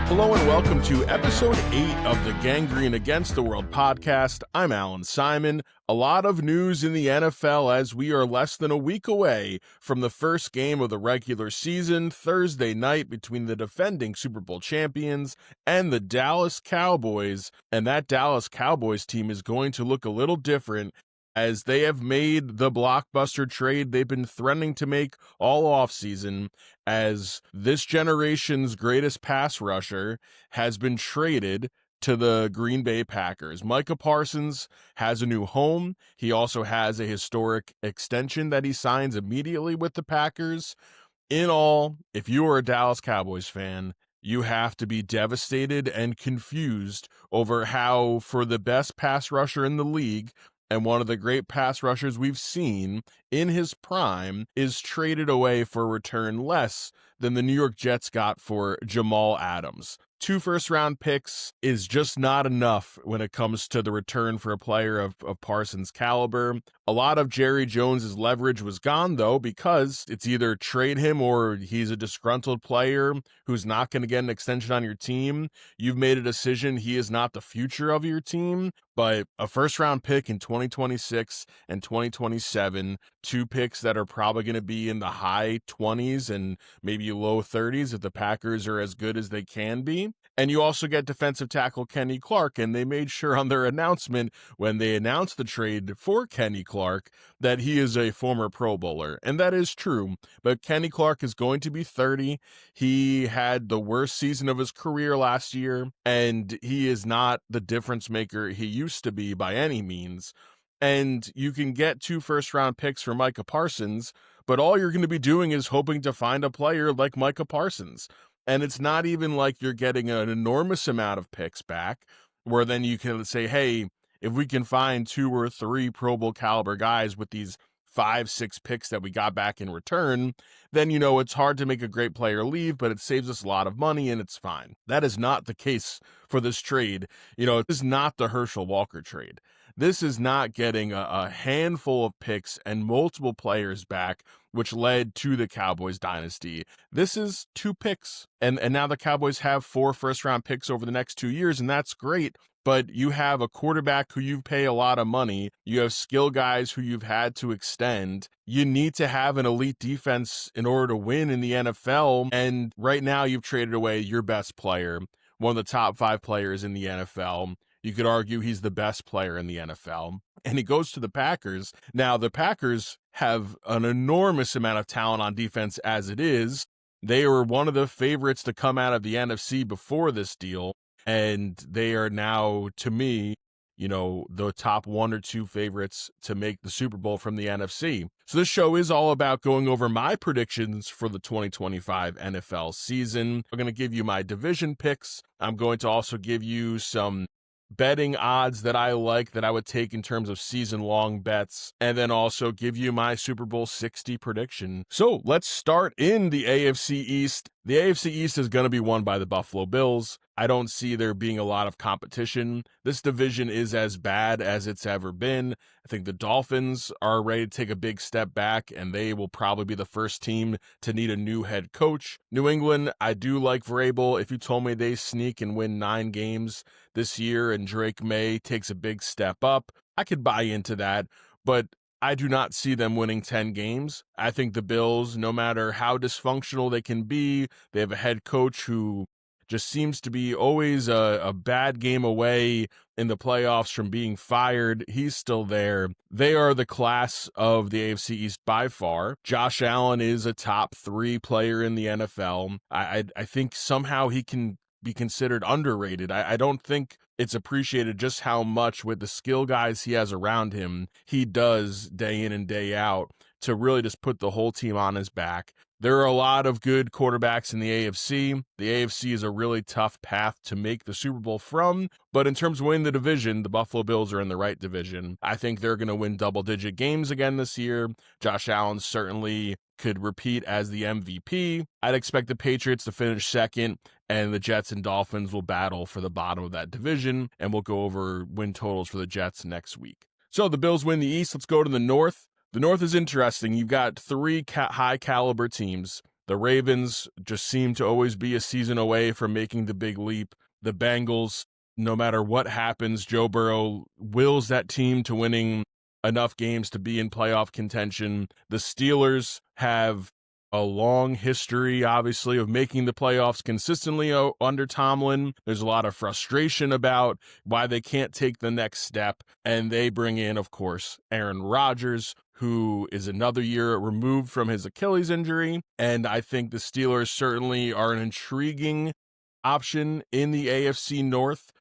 Hello and welcome to episode 8 of the Gangrene Against the World podcast. I'm Allan Simon. A lot of news in the NFL as we are less than a week away from the first game of the regular season, Thursday night between the defending Super Bowl champions and the Dallas Cowboys. And that Dallas Cowboys team is going to look a little different as they have made the blockbuster trade they've been threatening to make all offseason, as this generation's greatest pass rusher has been traded to the Green Bay Packers. Micah Parsons has a new home. He also has a historic extension that he signs immediately with the Packers. In all, if you are a Dallas Cowboys fan, you have to be devastated and confused over how, for the best pass rusher in the league, and one of the great pass rushers we've seen in his prime, is traded away for a return less than the New York Jets got for Jamal Adams. 2 first-round picks is just not enough when it comes to the return for a player of Parsons' caliber. A lot of Jerry Jones's leverage was gone, though, because it's either trade him or he's a disgruntled player who's not going to get an extension on your team. You've made a decision he is not the future of your team, but a first-round pick in 2026 and 2027, 2 picks that are probably going to be in the high 20s and maybe low 30s if the Packers are as good as they can be. And you also get defensive tackle Kenny Clark, and they made sure on their announcement when they announced the trade for Kenny Clark that he is a former Pro Bowler, and that is true. But Kenny Clark is going to be 30. He had the worst season of his career last year, and he is not the difference maker he used to be by any means. And you can get 2 first-round picks for Micah Parsons, but all you're going to be doing is hoping to find a player like Micah Parsons. And it's not even like you're getting an enormous amount of picks back, where then you can say, hey, if we can find 2 or 3 Pro Bowl caliber guys with these 5-6 picks that we got back in return, then, it's hard to make a great player leave, but it saves us a lot of money and it's fine. That is not the case for this trade. This is not the Herschel Walker trade. This is not getting a handful of picks and multiple players back, which led to the Cowboys dynasty. This is 2 picks. And now the Cowboys have 4 first-round picks over the next 2 years, and that's great. But you have a quarterback who you pay a lot of money. You have skill guys who you've had to extend. You need to have an elite defense in order to win in the NFL. And right now you've traded away your best player, one of the top 5 players in the NFL. You could argue he's the best player in the NFL. And he goes to the Packers. Now, the Packers have an enormous amount of talent on defense as it is. They were one of the favorites to come out of the NFC before this deal. And they are now, to me, the top 1 or 2 favorites to make the Super Bowl from the NFC. So this show is all about going over my predictions for the 2025 NFL season. I'm going to give you my division picks. I'm going to also give you some betting odds that I like that I would take in terms of season-long bets, and then also give you my Super Bowl 60 prediction. So let's start in the AFC East. The AFC East is going to be won by the Buffalo Bills. I don't see there being a lot of competition. This division is as bad as it's ever been. I think the Dolphins are ready to take a big step back, and they will probably be the first team to need a new head coach. New England, I do like Vrabel. If you told me they sneak and win 9 games this year and Drake May takes a big step up, I could buy into that, but I do not see them winning 10 games. I think the Bills, no matter how dysfunctional they can be, they have a head coach who just seems to be always a bad game away in the playoffs from being fired. He's still there. They are the class of the AFC East by far. Josh Allen is a top 3 player in the NFL. I think somehow he can be considered underrated. I don't think it's appreciated just how much, with the skill guys he has around him, he does day in and day out to really just put the whole team on his back. There are a lot of good quarterbacks in the AFC. The AFC is a really tough path to make the Super Bowl from, but in terms of winning the division, the Buffalo Bills are in the right division. I think they're going to win double-digit games again this year. Josh Allen certainly could repeat as the MVP. I'd expect the Patriots to finish second, and the Jets and Dolphins will battle for the bottom of that division, and we'll go over win totals for the Jets next week. So the Bills win the East. Let's go to the North. The North is interesting. You've got 3 high-caliber teams. The Ravens just seem to always be a season away from making the big leap. The Bengals, no matter what happens, Joe Burrow wills that team to winning enough games to be in playoff contention. The Steelers have a long history, obviously, of making the playoffs consistently under Tomlin. There's a lot of frustration about why they can't take the next step. And they bring in, of course, Aaron Rodgers, who is another year removed from his Achilles injury. And I think the Steelers certainly are an intriguing option in the AFC North.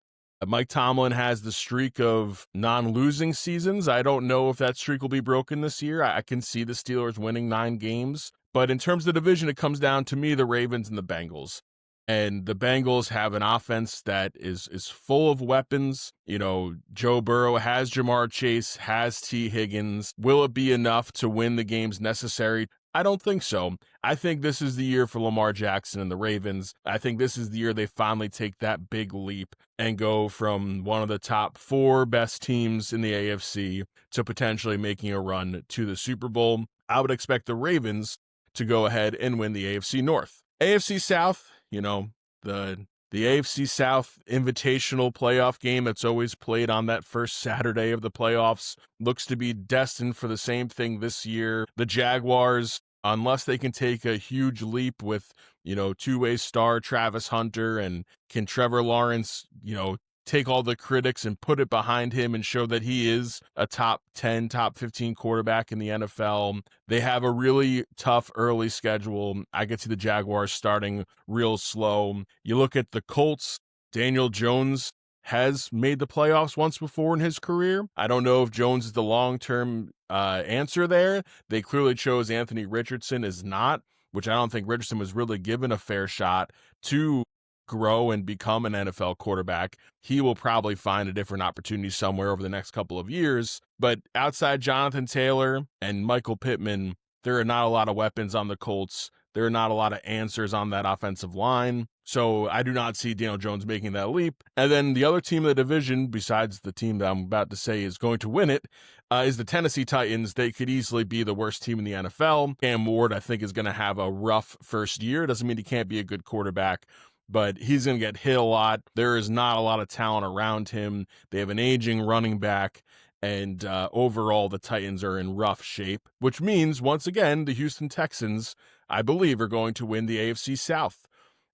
Mike Tomlin has the streak of non-losing seasons. I don't know if that streak will be broken this year. I can see the Steelers winning 9 games. But in terms of the division, it comes down to me, the Ravens and the Bengals. And the Bengals have an offense that is full of weapons. You know, Joe Burrow has Jamar Chase, has T. Higgins. Will it be enough to win the games necessary? I don't think so. I think this is the year for Lamar Jackson and the Ravens. I think this is the year they finally take that big leap and go from one of the top 4 best teams in the AFC to potentially making a run to the Super Bowl. I would expect the Ravens to go ahead and win the AFC North. AFC South, you know, the AFC South invitational playoff game that's always played on that first Saturday of the playoffs looks to be destined for the same thing this year. The Jaguars, unless they can take a huge leap with, you know, two-way star Travis Hunter, and can Trevor Lawrence, you know, take all the critics and put it behind him and show that he is a top 10, top 15 quarterback in the NFL. They have a really tough early schedule. I could see the Jaguars starting real slow. You look at the Colts, Daniel Jones has made the playoffs once before in his career. I don't know if Jones is the long-term answer there. They clearly chose Anthony Richardson as not, which I don't think Richardson was really given a fair shot to grow and become an NFL quarterback. He will probably find a different opportunity somewhere over the next couple of years. But outside Jonathan Taylor and Michael Pittman, there are not a lot of weapons on the Colts. There are not a lot of answers on that offensive line. So I do not see Daniel Jones making that leap. And then the other team in the division, besides the team that I'm about to say is going to win it, is the Tennessee Titans. They could easily be the worst team in the NFL. Cam Ward, I think, is going to have a rough first year. Doesn't mean he can't be a good quarterback, but he's going to get hit a lot. There is not a lot of talent around him. They have an aging running back, and overall, the Titans are in rough shape, which means, once again, the Houston Texans, I believe, are going to win the AFC South.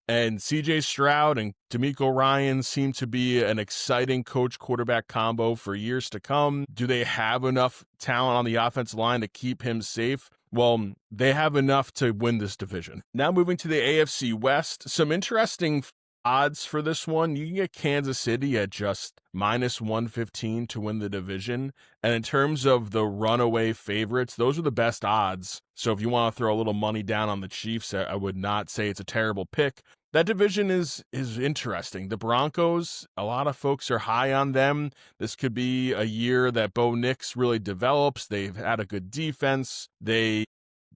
And C.J. Stroud and DeMeco Ryans seem to be an exciting coach-quarterback combo for years to come. Do they have enough talent on the offensive line to keep him safe? Well, they have enough to win this division. Now moving to the AFC West, some interesting odds for this one. You can get Kansas City at just -115 to win the division. And in terms of the runaway favorites, those are the best odds. So if you want to throw a little money down on the Chiefs, I would not say it's a terrible pick. That division is interesting. The Broncos, a lot of folks are high on them. This could be a year that Bo Nix really develops. They've had a good defense. They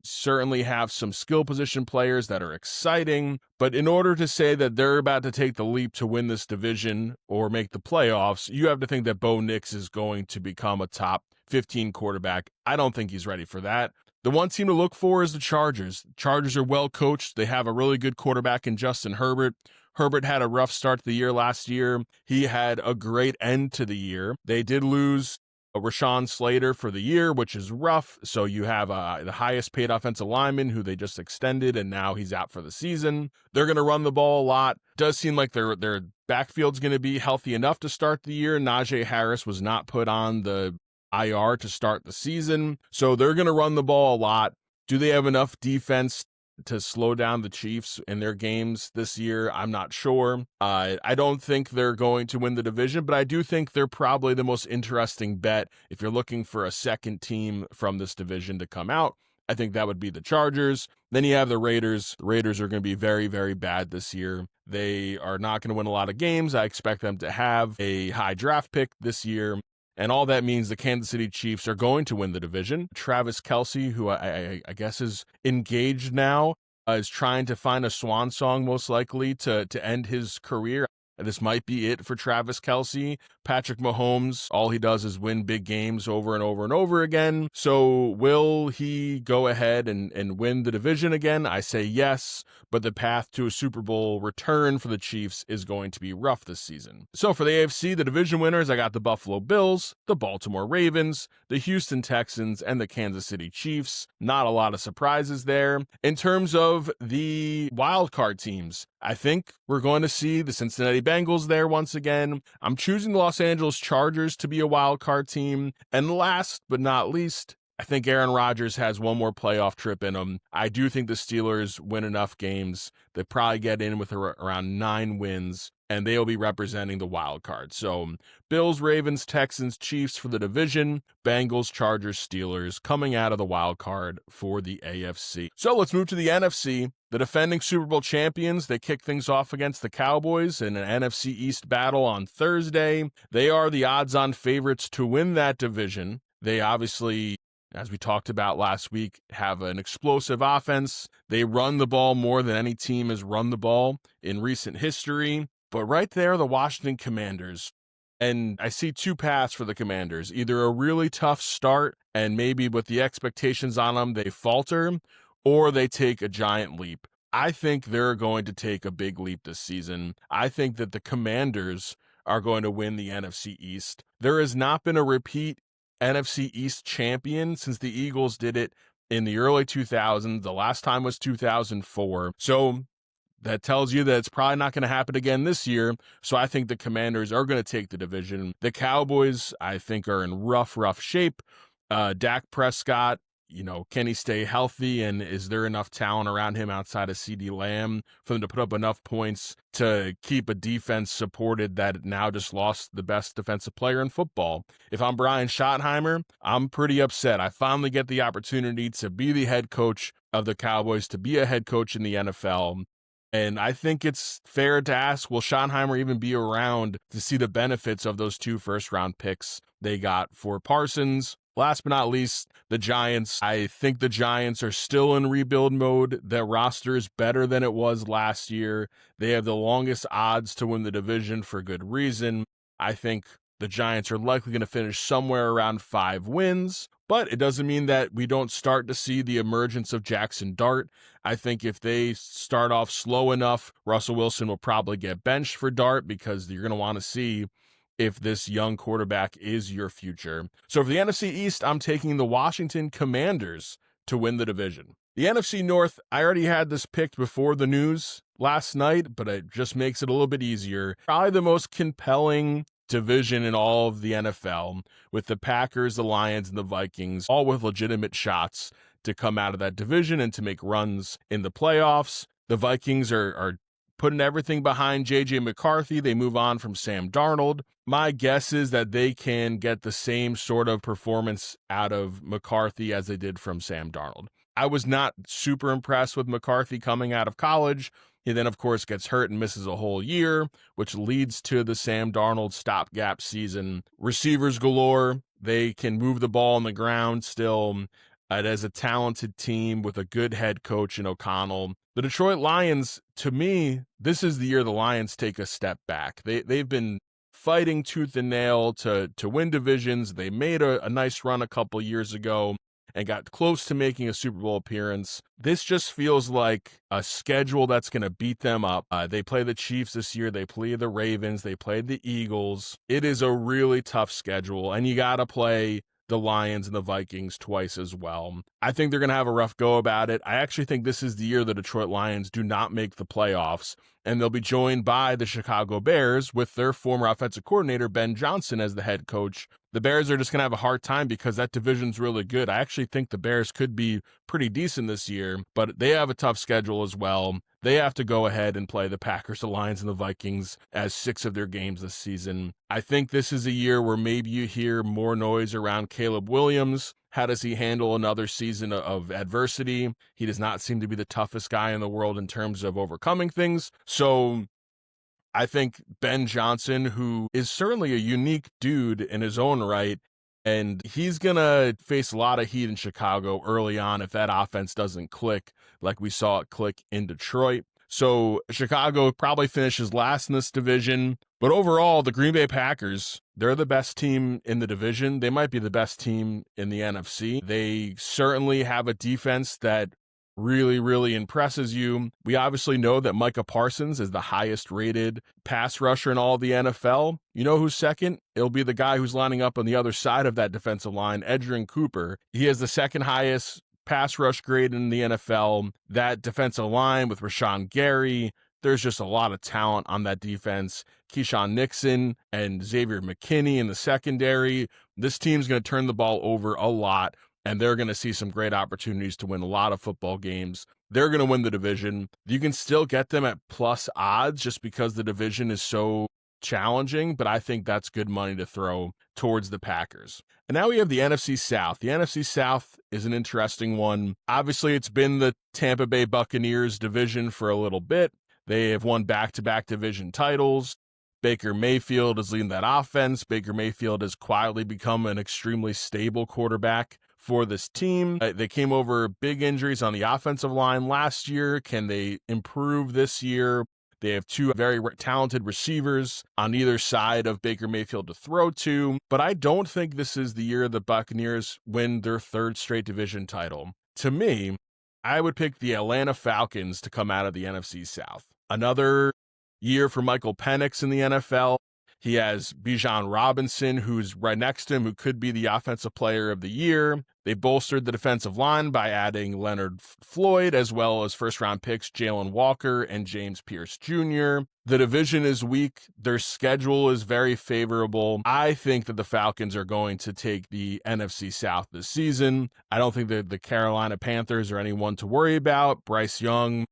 certainly have some skill position players that are exciting, but in order to say that they're about to take the leap to win this division or make the playoffs, you have to think that Bo Nix is going to become a top 15 quarterback. I don't think he's ready for that. The one team to look for is the Chargers. Chargers are well coached. They have a really good quarterback in Justin Herbert. Herbert had a rough start to the year last year. He had a great end to the year. They did lose Rashawn Slater for the year, which is rough. So you have the highest paid offensive lineman who they just extended, and now he's out for the season. They're going to run the ball a lot. Does seem like their backfield's going to be healthy enough to start the year. Najee Harris was not put on the IR to start the season. So they're going to run the ball a lot. Do they have enough defense to slow down the Chiefs in their games this year? I'm not sure. I don't think they're going to win the division, but I do think they're probably the most interesting bet if you're looking for a second team from this division to come out. I think that would be the Chargers. Then you have the Raiders. The Raiders are going to be very, very bad this year. They are not going to win a lot of games. I expect them to have a high draft pick this year. And all that means the Kansas City Chiefs are going to win the division. Travis Kelce, who I guess is engaged now, is trying to find a swan song, most likely, to end his career. This might be it for Travis Kelce, Patrick Mahomes, all he does is win big games over and over and over again. So will he go ahead and win the division again? I say yes, but the path to a Super Bowl return for the Chiefs is going to be rough this season. So for the AFC, the division winners, I got the Buffalo Bills, the Baltimore Ravens, the Houston Texans, and the Kansas City Chiefs. Not a lot of surprises there. In terms of the wildcard teams, I think we're going to see the Cincinnati Bengals there once again. I'm choosing the Los Angeles Chargers to be a wildcard team. And last but not least, I think Aaron Rodgers has one more playoff trip in him. I do think the Steelers win enough games. They probably get in with around 9 wins, and they'll be representing the wild card. So Bills, Ravens, Texans, Chiefs for the division, Bengals, Chargers, Steelers coming out of the wild card for the AFC. So let's move to the NFC. The defending Super Bowl champions, they kick things off against the Cowboys in an NFC East battle on Thursday. They are the odds-on favorites to win that division. They obviously, as we talked about last week, have an explosive offense. They run the ball more than any team has run the ball in recent history. But right there, the Washington Commanders. And I see 2 paths for the Commanders. Either a really tough start, and maybe with the expectations on them, they falter, or they take a giant leap. I think they're going to take a big leap this season. I think that the Commanders are going to win the NFC East. There has not been a repeat NFC East champion since the Eagles did it in the early 2000s. The last time was 2004. So that tells you that it's probably not going to happen again this year. So I think the Commanders are going to take the division. The Cowboys, I think, are in rough shape. Dak Prescott, can he stay healthy? And is there enough talent around him outside of CeeDee Lamb for them to put up enough points to keep a defense supported that now just lost the best defensive player in football? If I'm Brian Schottenheimer, I'm pretty upset. I finally get the opportunity to be the head coach of the Cowboys, to be a head coach in the NFL. And I think it's fair to ask, will Schottenheimer even be around to see the benefits of those 2 first-round picks they got for Parsons? Last but not least, the Giants. I think the Giants are still in rebuild mode. Their roster is better than it was last year. They have the longest odds to win the division for good reason. I think the Giants are likely going to finish somewhere around 5 wins, but it doesn't mean that we don't start to see the emergence of Jackson Dart. I think if they start off slow enough, Russell Wilson will probably get benched for Dart because you're going to want to see if this young quarterback is your future. So for the NFC East, I'm taking the Washington Commanders to win the division. The NFC North, I already had this picked before the news last night, but it just makes it a little bit easier. Probably the most compelling division in all of the NFL, with the Packers, the Lions, and the Vikings, all with legitimate shots to come out of that division and to make runs in the playoffs. The Vikings are putting everything behind J.J. McCarthy. They move on from Sam Darnold. My guess is that they can get the same sort of performance out of McCarthy as they did from Sam Darnold. I was not super impressed with McCarthy coming out of college. He then, of course, gets hurt and misses a whole year, which leads to the Sam Darnold stopgap season. Receivers galore. They can move the ball on the ground still. It is a talented team with a good head coach in O'Connell. The Detroit Lions, to me, this is the year the Lions take a step back. They've been fighting tooth and nail to win divisions. They made a nice run a couple years ago and got close to making a Super Bowl appearance. This just feels like a schedule that's going to beat them up. They play the Chiefs this year. They play the Ravens. They played the Eagles. It is a really tough schedule, and you got to play the Lions and the Vikings twice as well. I think they're going to have a rough go about it. I actually think this is the year the Detroit Lions do not make the playoffs, and they'll be joined by the Chicago Bears with their former offensive coordinator, Ben Johnson, as the head coach. The Bears are just going to have a hard time because that division's really good. I actually think the Bears could be pretty decent this year, but they have a tough schedule as well. They have to go ahead and play the Packers, the Lions, and the Vikings as 6 of their games this season. I think this is a year where maybe you hear more noise around Caleb Williams. How does he handle another season of adversity? He does not seem to be the toughest guy in the world in terms of overcoming things. So I think Ben Johnson, who is certainly a unique dude in his own right, and he's going to face a lot of heat in Chicago early on if that offense doesn't click like we saw it click in Detroit. So Chicago probably finishes last in this division. But overall, the Green Bay Packers, they're the best team in the division. They might be the best team in the NFC. They certainly have a defense that really, really impresses you. We obviously know that Micah Parsons is the highest rated pass rusher in all of the NFL. You know who's second? It'll be the guy who's lining up on the other side of that defensive line, Edgerrin Cooper. He has the second highest pass rush grade in the NFL. That defensive line with Rashawn Gary, there's just a lot of talent on that defense. Keyshawn Nixon and Xavier McKinney in the secondary. This team's going to turn the ball over a lot, and they're going to see some great opportunities to win a lot of football games. They're going to win the division. You can still get them at plus odds just because the division is so challenging, but I think that's good money to throw towards the Packers. And now we have the NFC South. The NFC South is an interesting one. Obviously, it's been the Tampa Bay Buccaneers division for a little bit. They have won back-to-back division titles. Baker Mayfield is leading that offense. Baker Mayfield has quietly become an extremely stable quarterback for this team. They came over big injuries on the offensive line last year. Can they improve this year? They have two very talented receivers on either side of Baker Mayfield to throw to, but I don't think this is the year the Buccaneers win their third straight division title. To me, I would pick the Atlanta Falcons to come out of the NFC South. Another year for Michael Penix in the NFL. He has Bijan Robinson, who's right next to him, who could be the offensive player of the year. They bolstered the defensive line by adding Leonard Floyd, as well as first-round picks Jalen Walker and James Pierce Jr. The division is weak. Their schedule is very favorable. I think that the Falcons are going to take the NFC South this season. I don't think that the Carolina Panthers are anyone to worry about. Bryce Young,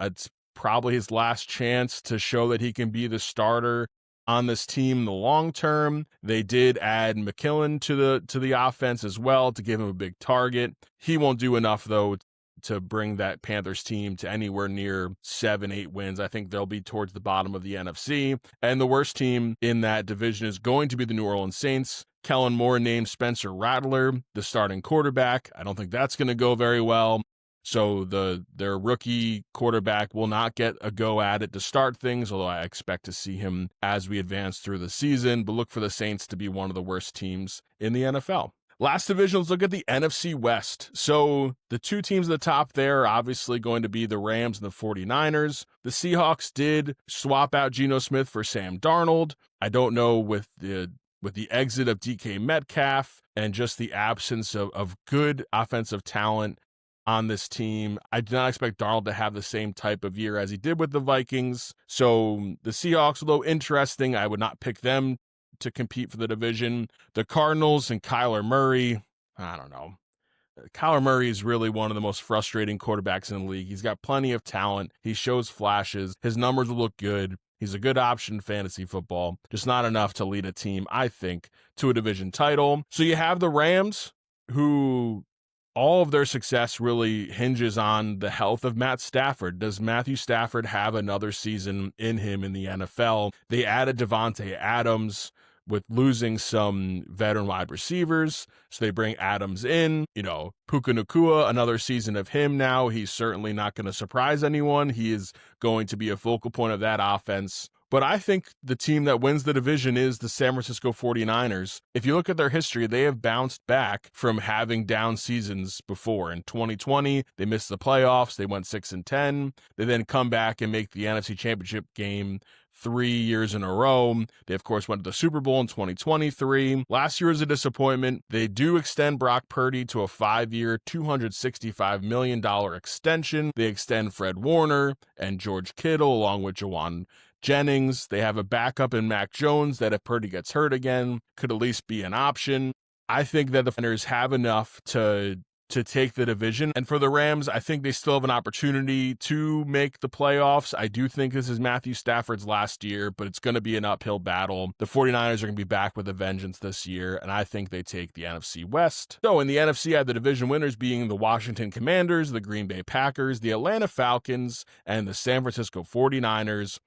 it's probably his last chance to show that he can be the starter on this team in the long term. They did add McKillen to the offense as well to give him a big target. He won't do enough, though, to bring that Panthers team to anywhere near 7-8 wins. I think they'll be towards the bottom of the NFC. And the worst team in that division is going to be the New Orleans Saints. Kellen Moore named Spencer Rattler the starting quarterback. I don't think that's going to go very well. So their rookie quarterback will not get a go at it to start things, although I expect to see him as we advance through the season. But look for the Saints to be one of the worst teams in the NFL. Last division, let's look at the NFC West. So the two teams at the top there are obviously going to be the Rams and the 49ers. The Seahawks did swap out Geno Smith for Sam Darnold. I don't know with the exit of DK Metcalf and just the absence of good offensive talent on this team, I do not expect Darnold to have the same type of year as he did with the Vikings. So the Seahawks, although interesting, I would not pick them to compete for the division. The Cardinals and Kyler Murray, I don't know. Kyler Murray is really one of the most frustrating quarterbacks in the league. He's got plenty of talent. He shows flashes. His numbers will look good. He's a good option in fantasy football. Just not enough to lead a team, I think, to a division title. So you have the Rams, who all of their success really hinges on the health of Matt Stafford. Does Matthew Stafford have another season in him in the NFL? They added Devontae Adams with losing some veteran wide receivers. So they bring Adams in, Puka Nacua, another season of him now. He's certainly not going to surprise anyone. He is going to be a focal point of that offense. But I think the team that wins the division is the San Francisco 49ers. If you look at their history, they have bounced back from having down seasons before. In 2020, they missed the playoffs. They went 6-10. They then come back and make the NFC Championship game 3 years in a row. They, of course, went to the Super Bowl in 2023. Last year was a disappointment. They do extend Brock Purdy to a 5-year, $265 million extension. They extend Fred Warner and George Kittle along with Jawan Jennings. They have a backup in Mac Jones that if Purdy gets hurt again, could at least be an option. I think that the Niners have enough to take the division. And for the Rams, I think they still have an opportunity to make the playoffs. I do think this is Matthew Stafford's last year, but it's going to be an uphill battle. The 49ers are going to be back with a vengeance this year, and I think they take the NFC West. So in the NFC, I have the division winners being the Washington Commanders, the Green Bay Packers, the Atlanta Falcons, and the San Francisco 49ers.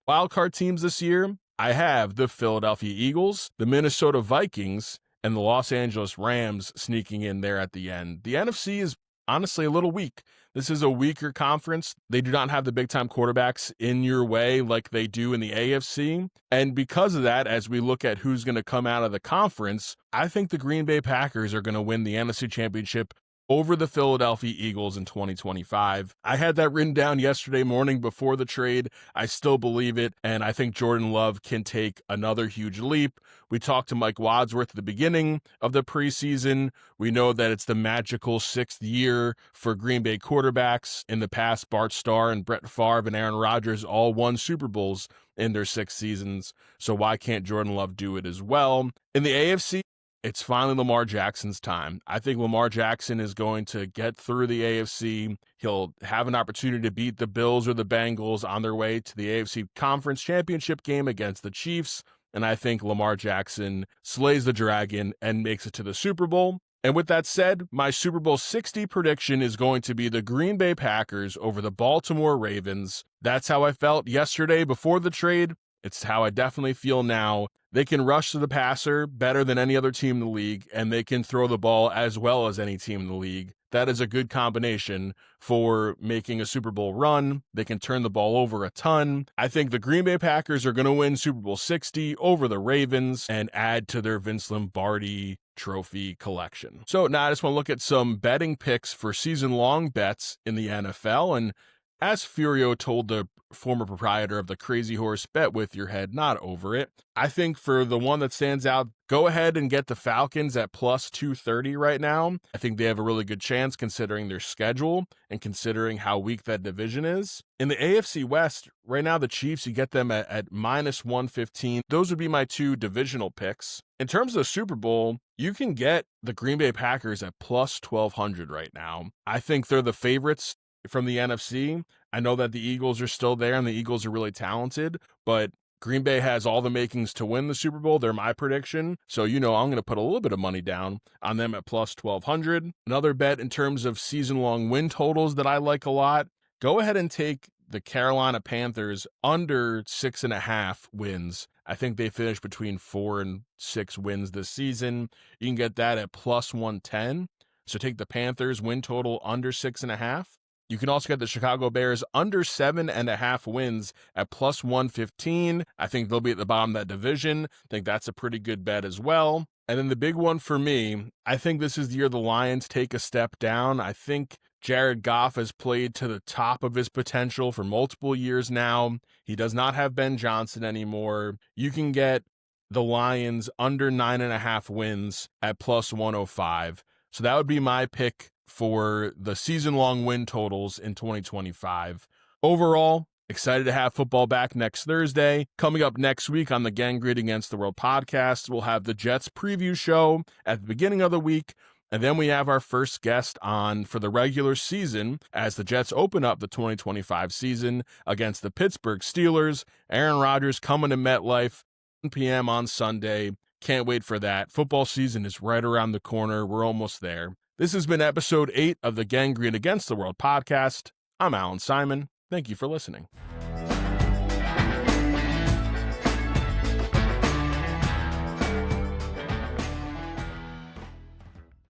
Wildcard teams this year, I have the Philadelphia Eagles, the Minnesota Vikings, and the Los Angeles Rams sneaking in there at the end. The NFC is honestly a little weak. This is a weaker conference. They do not have the big-time quarterbacks in your way like they do in the AFC. And because of that, as we look at who's going to come out of the conference, I think the Green Bay Packers are going to win the NFC Championship over the Philadelphia Eagles in 2025. I had that written down yesterday morning before the trade. I still believe it, and I think Jordan Love can take another huge leap. We talked to Mike Wadsworth at the beginning of the preseason. We know that it's the magical 6th year for Green Bay quarterbacks. In the past, Bart Starr and Brett Favre and Aaron Rodgers all won Super Bowls in their 6 seasons, so why can't Jordan Love do it as well? In the AFC, it's finally Lamar Jackson's time. I think Lamar Jackson is going to get through the AFC. He'll have an opportunity to beat the Bills or the Bengals on their way to the AFC Conference Championship game against the Chiefs. And I think Lamar Jackson slays the dragon and makes it to the Super Bowl. And with that said, my Super Bowl 60 prediction is going to be the Green Bay Packers over the Baltimore Ravens. That's how I felt yesterday before the trade. It's how I definitely feel now. They can rush to the passer better than any other team in the league, and they can throw the ball as well as any team in the league. That is a good combination for making a Super Bowl run. They can turn the ball over a ton. I think the Green Bay Packers are going to win Super Bowl 60 over the Ravens and add to their Vince Lombardi trophy collection. So now I just want to look at some betting picks for season-long bets in the NFL. And as Furio told the former proprietor of the Crazy Horse, bet with your head, not over it. I think for the one that stands out, go ahead and get the Falcons at plus 230 right now. I think they have a really good chance considering their schedule and considering how weak that division is. In the AFC West, right now the Chiefs, you get them at minus 115. Those would be my 2 divisional picks. In terms of the Super Bowl, you can get the Green Bay Packers at plus 1200 right now. I think they're the favorites from the NFC. I know that the Eagles are still there and the Eagles are really talented, but Green Bay has all the makings to win the Super Bowl. They're my prediction. So, I'm going to put a little bit of money down on them at plus 1200. Another bet in terms of season-long win totals that I like a lot, go ahead and take the Carolina Panthers under 6.5 wins. I think they finished between 4 and 6 wins this season. You can get that at plus 110. So take the Panthers win total under 6.5. You can also get the Chicago Bears under 7.5 wins at plus 115. I think they'll be at the bottom of that division. I think that's a pretty good bet as well. And then the big one for me, I think this is the year the Lions take a step down. I think Jared Goff has played to the top of his potential for multiple years now. He does not have Ben Johnson anymore. You can get the Lions under 9.5 wins at plus 105. So that would be my pick for the season-long win totals in 2025. Overall, excited to have football back next Thursday. Coming up next week on the Gangrene Against the World podcast, we'll have the Jets preview show at the beginning of the week, and then we have our first guest on for the regular season as the Jets open up the 2025 season against the Pittsburgh Steelers. Aaron Rodgers coming to MetLife, 1 p.m. on Sunday. Can't wait for that. Football season is right around the corner. We're almost there. This has been episode 8 of the Gangrene Against the World podcast. I'm Allan Simon. Thank you for listening.